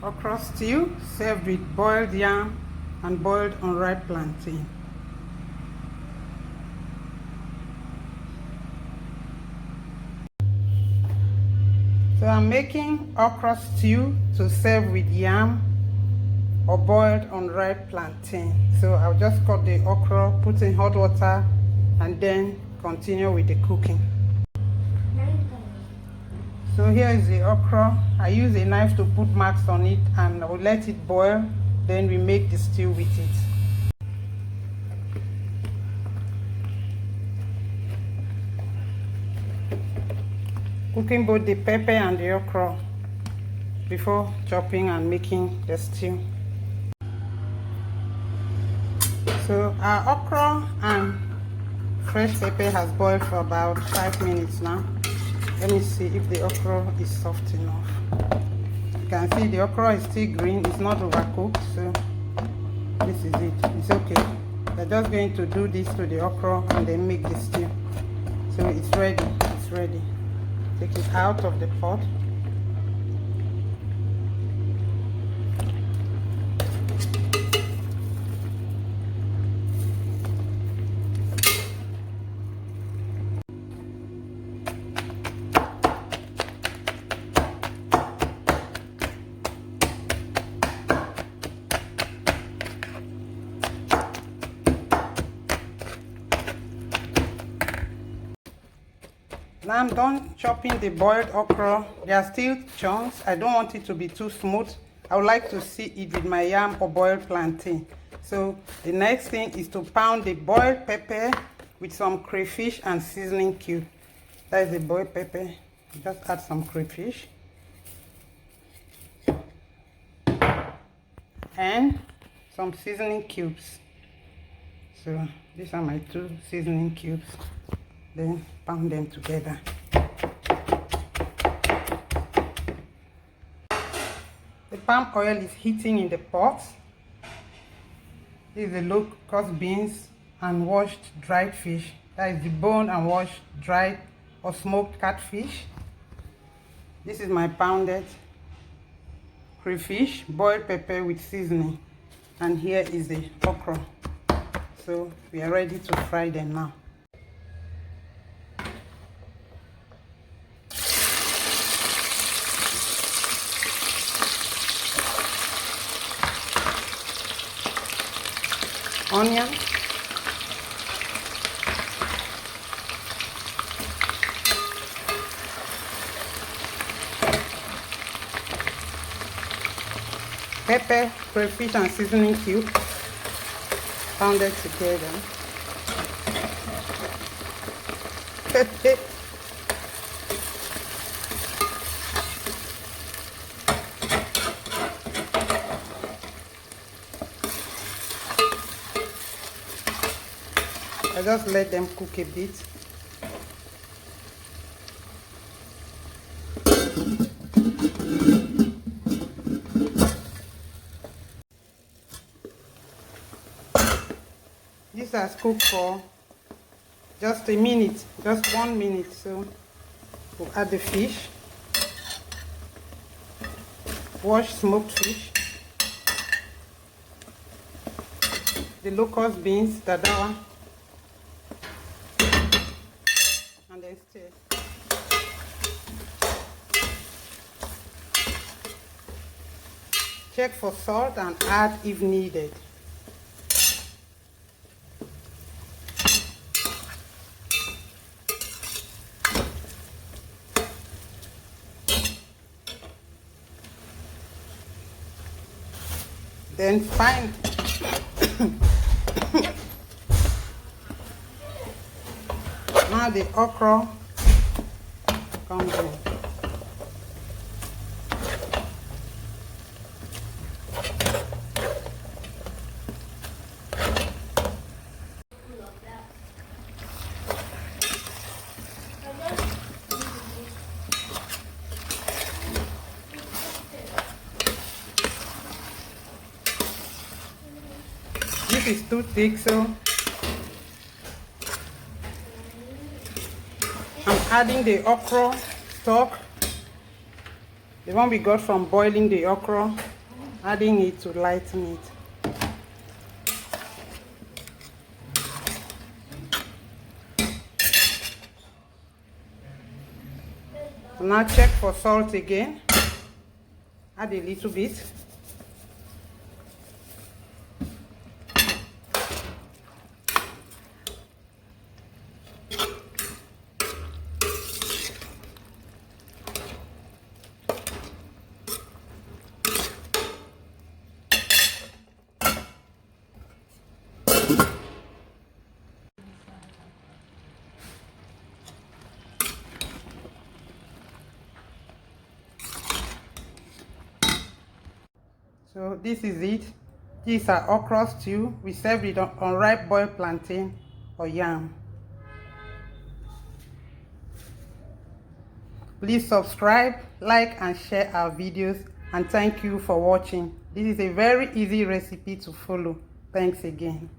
Okra stew served with boiled yam and boiled unripe plantain. So I'm making okra stew to serve with yam or boiled unripe plantain. So I'll just cut the okra, put in hot water, and then continue with the cooking. So here is the okra. I use a knife to put marks on it and I'll let it boil. Then we make the stew with it. Cooking both the pepper and the okra before chopping and making the stew. So our okra and fresh pepper has boiled for about 5 minutes now. Let me see if the okra is soft enough. You can see the okra is still green, it's not overcooked, so this is it. It's okay. We're just going to do this to the okra and then make the stew. So it's ready. It's ready. Take it out of the pot. Now I'm done chopping the boiled okra. There are still chunks. I don't want it to be too smooth. I would like to see it with my yam or boiled plantain. So the next thing is to pound the boiled pepper with some crayfish and seasoning cube. That is the boiled pepper. Just add some crayfish. And some seasoning cubes. So these are my 2 seasoning cubes. Then pound them together. The palm oil is heating in the pot. This is the locust beans and washed dried fish. That is the boned and washed dried or smoked catfish. This is my pounded crayfish, boiled pepper with seasoning. And here is the okra. So we are ready to fry them now. Onion, pepper, crayfish and seasoning cube pounded together. I just let them cook a bit. This has cooked for just a minute, just 1 minute. So we'll add the fish, washed smoked fish, the locust beans, dadawa, and then stir. Check for salt and add if needed. Then find now the okra comes in. This is too thick, so I'm adding the okra stock The one we got from boiling the okra, adding it to lighten it. Now check for salt again. Add a little bit. So this is it. These are okra stew. We serve it on unripe boiled plantain or yam. Please subscribe, like and share our videos, and thank you for watching. This is a very easy recipe to follow. Thanks again.